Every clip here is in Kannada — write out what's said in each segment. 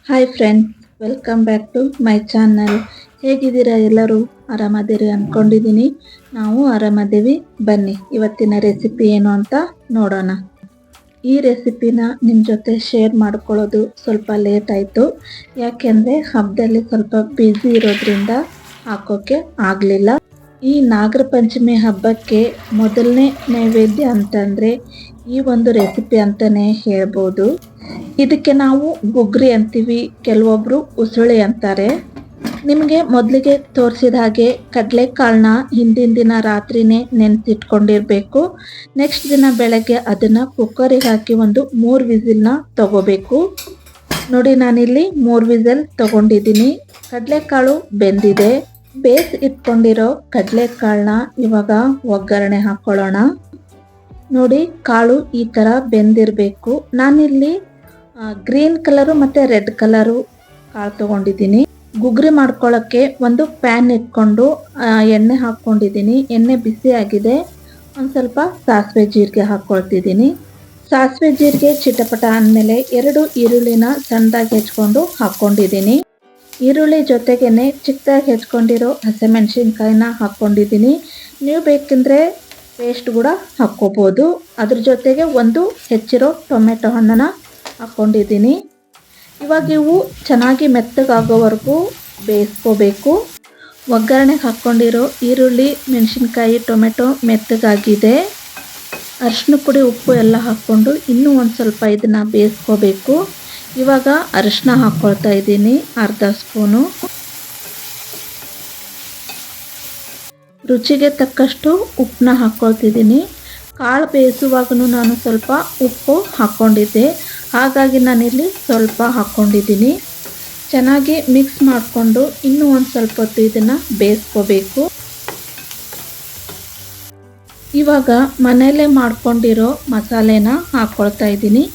Hi friends, welcome back to my channel. ಹೇಗಿದ್ದೀರಾ? ಎಲ್ಲರೂ ಆರಾಮದಿರಿ ಅಂದ್ಕೊಂಡಿದ್ದೀನಿ. ನಾವು ಆರಾಮದ್ದೀವಿ. ಬನ್ನಿ ಇವತ್ತಿನ ರೆಸಿಪಿ ಏನು ಅಂತ ನೋಡೋಣ. ಈ ರೆಸಿಪಿನ ನಿಮ್ಮ ಜೊತೆ ಶೇರ್ ಮಾಡ್ಕೊಳ್ಳೋದು ಸ್ವಲ್ಪ ಲೇಟ್ ಆಯಿತು. ಯಾಕೆಂದರೆ ಹಬ್ಬದಲ್ಲಿ ಸ್ವಲ್ಪ ಬ್ಯುಸಿ ಇರೋದ್ರಿಂದ ಹಾಕೋಕ್ಕೆ ಆಗಲಿಲ್ಲ. ಈ ನಾಗರ ಪಂಚಮಿ ಹಬ್ಬಕ್ಕೆ ಮೊದಲನೇ ನೈವೇದ್ಯ ಅಂತಂದರೆ ಈ ಒಂದು ರೆಸಿಪಿ ಅಂತಲೇ ಹೇಳ್ಬೋದು. ಇದಕ್ಕೆ ನಾವು ಗುಗ್ರಿ ಅಂತೀವಿ, ಕೆಲವೊಬ್ಬರು ಉಸುಳಿ ಅಂತಾರೆ. ನಿಮಗೆ ಮೊದಲಿಗೆ ತೋರಿಸಿದ ಹಾಗೆ ಕಡಲೆಕಾಳನ್ನ ಹಿಂದಿನ ದಿನ ರಾತ್ರಿನೇ ನೆನೆಸಿಟ್ಕೊಂಡಿರಬೇಕು. ನೆಕ್ಸ್ಟ್ ದಿನ ಬೆಳಗ್ಗೆ ಅದನ್ನು ಕುಕ್ಕರಿಗೆ ಹಾಕಿ ಒಂದು 3 ವಿಸಿಲ್ನ ತಗೋಬೇಕು. ನೋಡಿ, ನಾನಿಲ್ಲಿ 3 ವಿಸಲ್ ತಗೊಂಡಿದ್ದೀನಿ. ಕಡಲೆಕಾಳು ಬೆಂದಿದೆ. ಬೇಸ್ ಇಟ್ಕೊಂಡಿರೋ ಕಡಲೆಕಾಳನ್ನ ಇವಾಗ ಒಗ್ಗರಣೆ ಹಾಕ್ಕೊಳ್ಳೋಣ. ನೋಡಿ, ಕಾಳು ಈ ಥರ ಬೆಂದಿರಬೇಕು. ನಾನಿಲ್ಲಿ ಗ್ರೀನ್ ಕಲರು ಮತ್ತು ರೆಡ್ ಕಲರು ಕಾಳು ತೊಗೊಂಡಿದ್ದೀನಿ. ಗುಗ್ರಿ ಮಾಡ್ಕೊಳ್ಳೋಕ್ಕೆ ಒಂದು ಪ್ಯಾನ್ ಇಟ್ಕೊಂಡು ಎಣ್ಣೆ ಹಾಕ್ಕೊಂಡಿದ್ದೀನಿ. ಎಣ್ಣೆ ಬಿಸಿ ಆಗಿದೆ. ಒಂದು ಸ್ವಲ್ಪ ಸಾಸಿವೆ ಜೀರಿಗೆ ಹಾಕ್ಕೊಳ್ತಿದ್ದೀನಿ. ಸಾಸಿವೆ ಜೀರಿಗೆ ಚಿಟಪಟ ಅಂದಮೇಲೆ 2 ಈರುಳ್ಳಿನ ಸಣ್ಣದಾಗಿ ಹೆಚ್ಕೊಂಡು ಹಾಕ್ಕೊಂಡಿದ್ದೀನಿ. ಈರುಳ್ಳಿ ಜೊತೆಗೇನೆ ಚಿಕ್ಕದಾಗಿ ಹೆಚ್ಕೊಂಡಿರೋ ಹಸಿಮೆಣಸಿನ್ಕಾಯಿನ ಹಾಕ್ಕೊಂಡಿದ್ದೀನಿ. ನೀವು ಬೇಕೆಂದರೆ ಪೇಸ್ಟ್ ಕೂಡ ಹಾಕ್ಕೋಬೋದು. ಅದ್ರ ಜೊತೆಗೆ ಒಂದು ಹೆಚ್ಚಿರೋ ಟೊಮೆಟೊ ಹಣ್ಣನ್ನು ಹಾಕ್ಕೊಂಡಿದ್ದೀನಿ. ಇವಾಗ ಇವು ಚೆನ್ನಾಗಿ ಮೆತ್ತಗಾಗೋವರೆಗೂ ಬೇಯಿಸ್ಕೋಬೇಕು. ಒಗ್ಗರಣೆಗೆ ಹಾಕ್ಕೊಂಡಿರೋ ಈರುಳ್ಳಿ, ಮೆಣಸಿನ್ಕಾಯಿ, ಟೊಮೆಟೊ ಮೆತ್ತಗಾಗಿದೆ. ಅರಿಶಿನ ಪುಡಿ, ಉಪ್ಪು ಎಲ್ಲ ಹಾಕ್ಕೊಂಡು ಇನ್ನೂ ಒಂದು ಸ್ವಲ್ಪ ಇದನ್ನು ಬೇಯಿಸ್ಕೋಬೇಕು. ಇವಾಗ ಅರಿಶಿನ ಹಾಕ್ಕೊಳ್ತಾ ಇದ್ದೀನಿ, ಅರ್ಧ ಸ್ಪೂನು. ರುಚಿಗೆ ತಕ್ಕಷ್ಟು ಉಪ್ಪನ್ನ ಹಾಕ್ಕೊಳ್ತಿದ್ದೀನಿ. ಕಾಳು ಬೇಯಿಸುವಾಗೂ ನಾನು ಸ್ವಲ್ಪ ಉಪ್ಪು ಹಾಕ್ಕೊಂಡಿದ್ದೆ, ಹಾಗಾಗಿ ನಾನಿಲ್ಲಿ ಸ್ವಲ್ಪ ಹಾಕ್ಕೊಂಡಿದ್ದೀನಿ. ಚೆನ್ನಾಗಿ ಮಿಕ್ಸ್ ಮಾಡಿಕೊಂಡು ಇನ್ನೂ ಒಂದು ಸ್ವಲ್ಪ ಹೊತ್ತು ಇದನ್ನು ಬೇಯಿಸ್ಕೋಬೇಕು. ಇವಾಗ ಮನೆಯಲ್ಲೇ ಮಾಡ್ಕೊಂಡಿರೋ ಮಸಾಲೆನ ಹಾಕ್ಕೊಳ್ತಾ ಇದ್ದೀನಿ.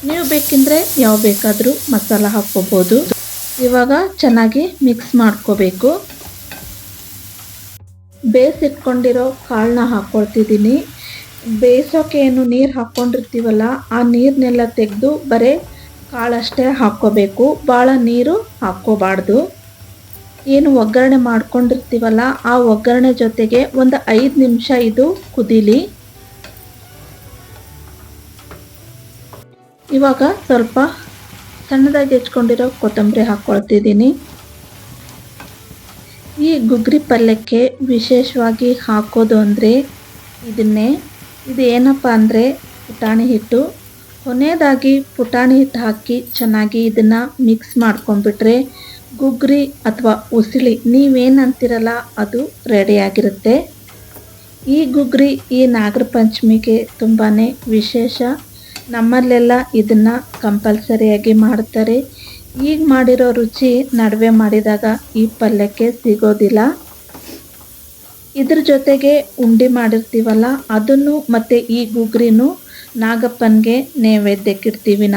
ನೀವು ಬೇಕೆಂದರೆ ಯಾವ ಬೇಕಾದರೂ ಮಸಾಲ ಹಾಕ್ಕೋಬೋದು. ಇವಾಗ ಚೆನ್ನಾಗಿ ಮಿಕ್ಸ್ ಮಾಡ್ಕೋಬೇಕು. ಬೇಯಿಸಿಟ್ಕೊಂಡಿರೋ ಕಾಳನ್ನ ಹಾಕ್ಕೊಳ್ತಿದ್ದೀನಿ. ಬೇಯಿಸೋಕೆ ಏನು ನೀರು ಹಾಕ್ಕೊಂಡಿರ್ತೀವಲ್ಲ, ಆ ನೀರನ್ನೆಲ್ಲ ತೆಗೆದು ಬರೀ ಕಾಳಷ್ಟೇ ಹಾಕ್ಕೋಬೇಕು. ಭಾಳ ನೀರು ಹಾಕ್ಕೋಬಾರ್ದು. ಏನು ಒಗ್ಗರಣೆ ಮಾಡ್ಕೊಂಡಿರ್ತೀವಲ್ಲ, ಆ ಒಗ್ಗರಣೆ ಜೊತೆಗೆ ಒಂದು 5 ನಿಮಿಷ ಇದು ಕುದೀಲಿ. ಇವಾಗ ಸ್ವಲ್ಪ ಸಣ್ಣದಾಗಿ ಹೆಚ್ಕೊಂಡಿರೋ ಕೊತ್ತಂಬರಿ ಹಾಕ್ಕೊಳ್ತಿದ್ದೀನಿ. ಈ ಗುಗ್ರಿ ಪಲ್ಯಕ್ಕೆ ವಿಶೇಷವಾಗಿ ಹಾಕೋದು ಅಂದರೆ ಇದನ್ನೇ. ಇದು ಏನಪ್ಪ ಅಂದರೆ ಪುಟಾಣಿ ಹಿಟ್ಟು. ಕೊನೆಯದಾಗಿ ಪುಟಾಣಿ ಹಿಟ್ಟು ಹಾಕಿ ಚೆನ್ನಾಗಿ ಇದನ್ನು ಮಿಕ್ಸ್ ಮಾಡ್ಕೊಂಡ್ಬಿಟ್ರೆ ಗುಗ್ರಿ ಅಥವಾ ಉಸಿಳಿ ನೀವೇನಂತೀರಲ್ಲ ಅದು ರೆಡಿಯಾಗಿರುತ್ತೆ. ಈ ಗುಗ್ರಿ ಈ ನಾಗರ ಪಂಚಮಿಗೆ ತುಂಬಾ ವಿಶೇಷ. ನಮ್ಮಲ್ಲೆಲ್ಲ ಇದನ್ನು ಕಂಪಲ್ಸರಿಯಾಗಿ ಮಾಡ್ತಾರೆ. ಈಗ ಮಾಡಿರೋ ರುಚಿ ನಡುವೆ ಮಾಡಿದಾಗ ಈ ಪಲ್ಯಕ್ಕೆ ಸಿಗೋದಿಲ್ಲ. ಇದ್ರ ಜೊತೆಗೆ ಉಂಡೆ ಮಾಡಿರ್ತೀವಲ್ಲ, ಅದನ್ನು ಮತ್ತು ಈ ಗುಗ್ರಿನೂ ನಾಗಪ್ಪನಿಗೆ ನೈವೇದ್ಯಕ್ಕಿಡ್ತೀವಿ.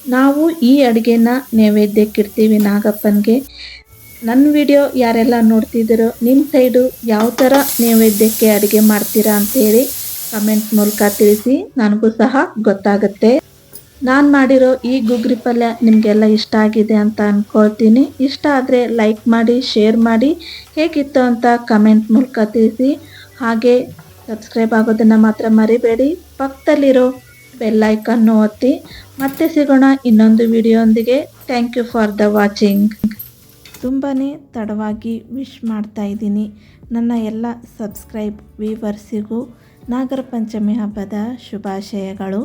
ನಾವು ಈ ಅಡುಗೆನ ನೈವೇದ್ಯಕ್ಕಿಡ್ತೀವಿ ನಾಗಪ್ಪನಿಗೆ. ನನ್ನ ವಿಡಿಯೋ ಯಾರೆಲ್ಲ ನೋಡ್ತಿದ್ದೀರೋ ನಿಮ್ಮ ಸೈಡು ಯಾವ ಥರ ನೈವೇದ್ಯಕ್ಕೆ ಅಡುಗೆ ಮಾಡ್ತೀರಾ ಅಂತೇಳಿ ಕಮೆಂಟ್ ಮೂಲಕ ತಿಳಿಸಿ, ನನಗೂ ಸಹ ಗೊತ್ತಾಗುತ್ತೆ. ನಾನು ಮಾಡಿರೋ ಈ ಗುಗ್ರಿ ಪಲ್ಯ ನಿಮಗೆಲ್ಲ ಇಷ್ಟ ಆಗಿದೆ ಅಂತ ಅಂದ್ಕೊಳ್ತೀನಿ. ಇಷ್ಟ ಆದರೆ ಲೈಕ್ ಮಾಡಿ, ಶೇರ್ ಮಾಡಿ, ಹೇಗಿತ್ತು ಅಂತ ಕಮೆಂಟ್ ಮೂಲಕ ತಿಳಿಸಿ. ಹಾಗೆ ಸಬ್ಸ್ಕ್ರೈಬ್ ಆಗೋದನ್ನು ಮಾತ್ರ ಮರಿಬೇಡಿ. ಪಕ್ಕದಲ್ಲಿರೋ ಬೆಲ್ ಐಕನ್ನು ಒತ್ತಿ. ಮತ್ತೆ ಸಿಗೋಣ ಇನ್ನೊಂದು ವಿಡಿಯೋಂದಿಗೆ. Thank you for the watching. ತುಂಬಾ ತಡವಾಗಿ ವಿಶ್ ಮಾಡ್ತಾ ಇದ್ದೀನಿ ನನ್ನ ಎಲ್ಲ ಸಬ್ಸ್ಕ್ರೈಬ್ ವ್ಯೂವರ್ಸಿಗೂ. ನಾಗರ ಪಂಚಮಿ ಹಬ್ಬದ ಶುಭಾಶಯಗಳು.